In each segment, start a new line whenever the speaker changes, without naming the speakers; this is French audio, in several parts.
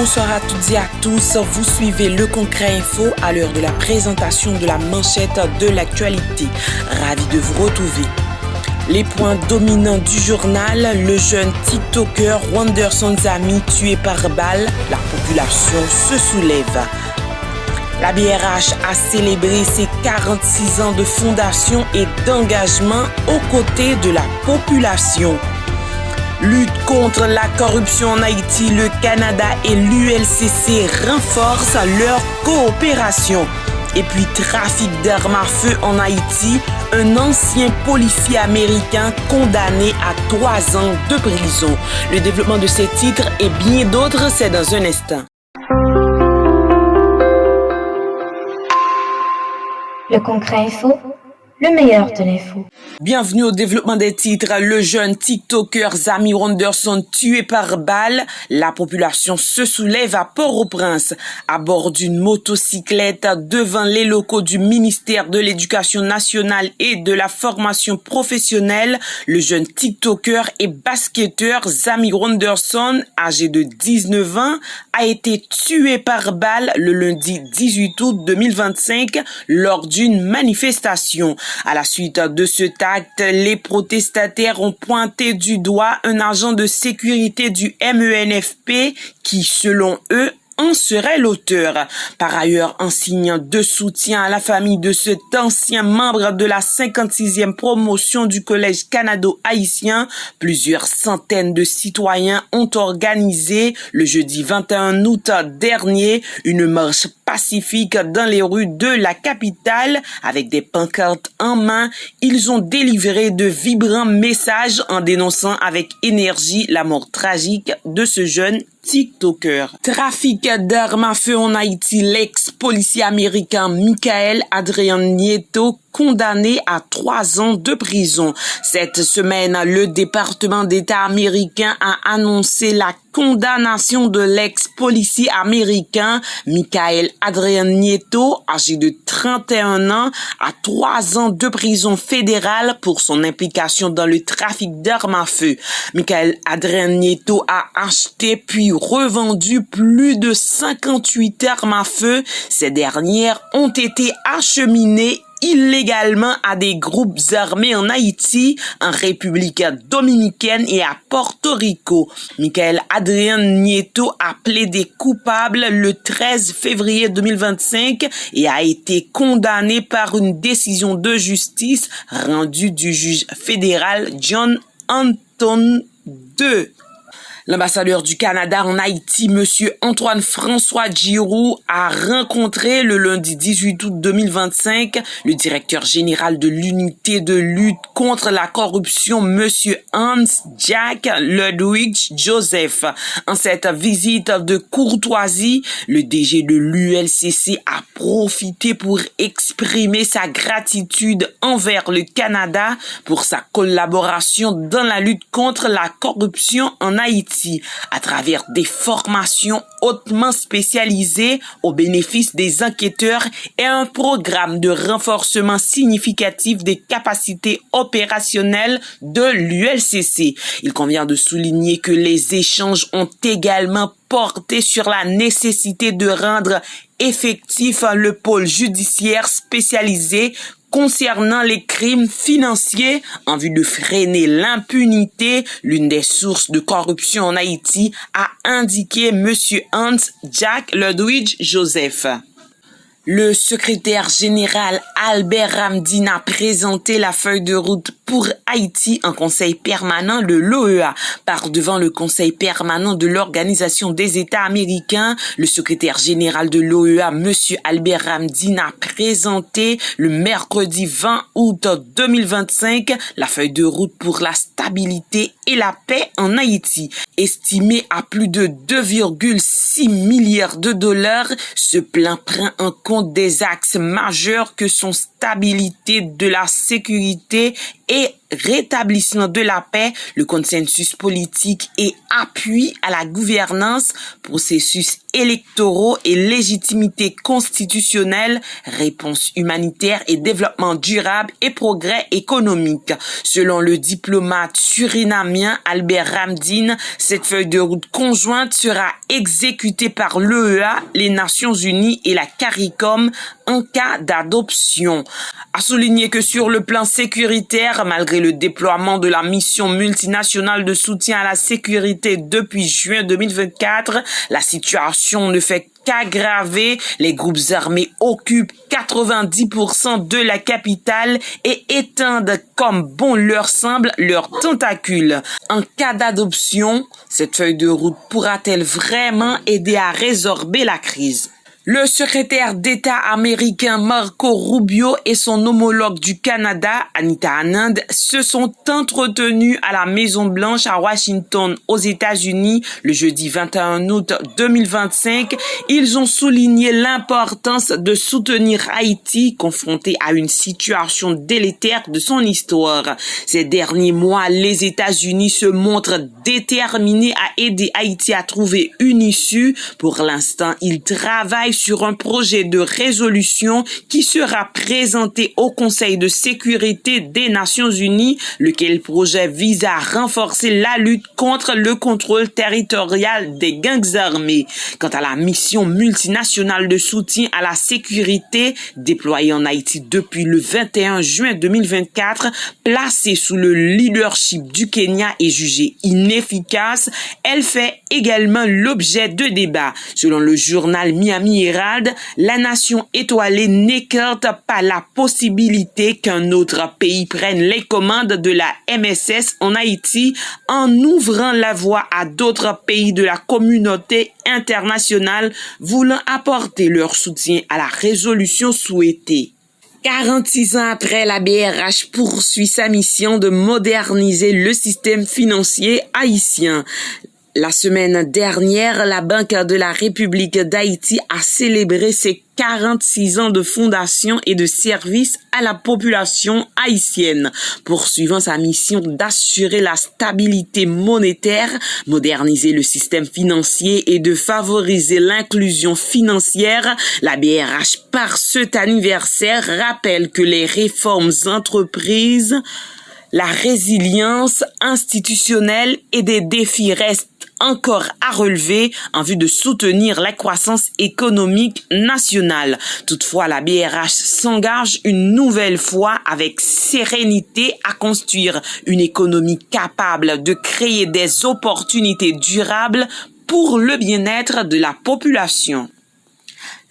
Bonsoir à toutes et à tous. Vous suivez le Concret Info à l'heure de la présentation de la manchette de l'actualité. Ravi de vous retrouver. Les points dominants du journal, le jeune TikToker Wanderson Zami tué par balle, la population se soulève. La BRH a célébré ses 46 ans de fondation et d'engagement aux côtés de la population. Lutte contre la corruption en Haïti, le Canada et l'ULCC renforcent leur coopération. Et puis trafic d'armes à feu en Haïti, un ancien policier américain condamné à 3 ans de prison. Le développement de ces titres et bien d'autres, c'est dans un instant.
Le Concret Info, le meilleur de l'info.
Bienvenue au développement des titres. Le jeune TikToker Zami Wanderson tué par balle. La population se soulève à Port-au-Prince. À bord d'une motocyclette devant les locaux du ministère de l'Éducation nationale et de la formation professionnelle, le jeune TikToker et basketteur Zami Wanderson, âgé de 19 ans, a été tué par balle le lundi 18 août 2025 lors d'une manifestation. À la suite de cet acte, les protestataires ont pointé du doigt un agent de sécurité du MENFP qui, selon eux, en serait l'auteur. Par ailleurs, en signe de soutien à la famille de cet ancien membre de la 56e promotion du Collège canado-haïtien, plusieurs centaines de citoyens ont organisé le jeudi 21 août dernier une marche pacifique dans les rues de la capitale avec des pancartes en main. Ils ont délivré de vibrants messages en dénonçant avec énergie la mort tragique de ce jeune TikToker. Trafic d'armes à feu en Haïti, l'ex-policier américain Michael Adrian Nieto condamné à 3 ans de prison. Cette semaine, le département d'État américain a annoncé la condamnation de l'ex-policier américain Michael Adrian Nieto, âgé de 31 ans, à 3 ans de prison fédérale pour son implication dans le trafic d'armes à feu. Michael Adrian Nieto a acheté puis revendu plus de 58 armes à feu. Ces dernières ont été acheminées illégalement à des groupes armés en Haïti, en République dominicaine et à Porto Rico. Michael Adrian Nieto a plaidé coupable le 13 février 2025 et a été condamné par une décision de justice rendue du juge fédéral John Anton II. L'ambassadeur du Canada en Haïti, M. Antoine-François Giroux, a rencontré le lundi 18 août 2025 le directeur général de l'unité de lutte contre la corruption, M. Hans-Jack Ludwig Joseph. En cette visite de courtoisie, le DG de l'ULCC a profité pour exprimer sa gratitude envers le Canada pour sa collaboration dans la lutte contre la corruption en Haïti, à travers des formations hautement spécialisées au bénéfice des enquêteurs et un programme de renforcement significatif des capacités opérationnelles de l'ULCC. Il convient de souligner que les échanges ont également porté sur la nécessité de rendre effectif le pôle judiciaire spécialisé concernant les crimes financiers en vue de freiner l'impunité, l'une des sources de corruption en Haïti, a indiqué M. Hans-Jack Ludwig Joseph. Le secrétaire général Albert Ramdine a présenté la feuille de route pour Haïti en conseil permanent de l'OEA. Par devant le conseil permanent de l'Organisation des États américains, le secrétaire général de l'OEA, M. Albert Ramdine, a présenté le mercredi 20 août 2025 la feuille de route pour la stabilité et la paix en Haïti. Estimée à plus de 2,6 milliards de dollars, ce plan prend en compte des axes majeurs que sont stabilité de la sécurité et rétablissement de la paix, le consensus politique et appui à la gouvernance, processus électoraux et légitimité constitutionnelle, réponse humanitaire et développement durable et progrès économique. Selon le diplomate surinamien Albert Ramdine, cette feuille de route conjointe sera exécutée par l'EEA, les Nations Unies et la CARICOM en cas d'adoption. A souligner que sur le plan sécuritaire, malgré le déploiement de la mission multinationale de soutien à la sécurité depuis juin 2024, la situation ne fait qu'aggraver. Les groupes armés occupent 90% de la capitale et étendent comme bon leur semble leurs tentacules. En cas d'adoption, cette feuille de route pourra-t-elle vraiment aider à résorber la crise? Le secrétaire d'État américain Marco Rubio et son homologue du Canada, Anita Anand, se sont entretenus à la Maison-Blanche à Washington, aux États-Unis, le jeudi 21 août 2025. Ils ont souligné l'importance de soutenir Haïti, confronté à une situation délétère de son histoire. Ces derniers mois, les États-Unis se montrent déterminés à aider Haïti à trouver une issue. Pour l'instant, ils travaillent sur un projet de résolution qui sera présenté au Conseil de sécurité des Nations Unies, lequel projet vise à renforcer la lutte contre le contrôle territorial des gangs armés. Quant à la mission multinationale de soutien à la sécurité déployée en Haïti depuis le 21 juin 2024, placée sous le leadership du Kenya et jugée inefficace, elle fait également l'objet de débats. Selon le journal Miami Herald, la nation étoilée n'écarte pas la possibilité qu'un autre pays prenne les commandes de la MSS en Haïti en ouvrant la voie à d'autres pays de la communauté internationale voulant apporter leur soutien à la résolution souhaitée. 46 ans après, la BRH poursuit sa mission de moderniser le système financier haïtien. La semaine dernière, la Banque de la République d'Haïti a célébré ses 46 ans de fondation et de service à la population haïtienne, poursuivant sa mission d'assurer la stabilité monétaire, moderniser le système financier et de favoriser l'inclusion financière. La BRH, par cet anniversaire, rappelle que les réformes entreprises, la résilience institutionnelle et des défis restent encore à relever en vue de soutenir la croissance économique nationale. Toutefois, la BRH s'engage une nouvelle fois avec sérénité à construire une économie capable de créer des opportunités durables pour le bien-être de la population.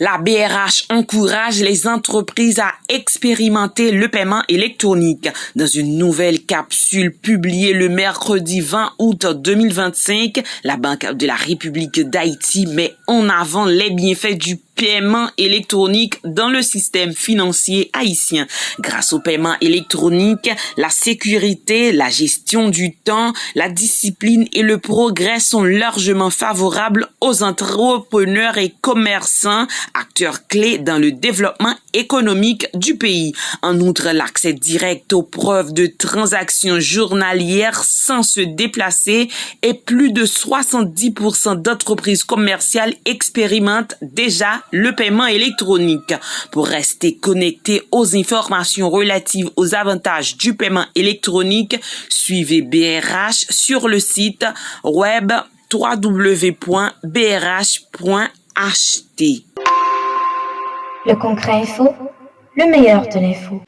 La BRH encourage les entreprises à expérimenter le paiement électronique. Dans une nouvelle capsule publiée le mercredi 20 août 2025, la Banque de la République d'Haïti met en avant les bienfaits du paiement électronique dans le système financier haïtien. Grâce au paiement électronique, la sécurité, la gestion du temps, la discipline et le progrès sont largement favorables aux entrepreneurs et commerçants, acteurs clés dans le développement économique du pays. En outre, l'accès direct aux preuves de transactions journalières sans se déplacer et plus de 70% d'entreprises commerciales expérimentent déjà le paiement électronique. Pour rester connecté aux informations relatives aux avantages du paiement électronique, suivez BRH sur le site web www.brh.ht.
Le Concret Info, le meilleur de l'info.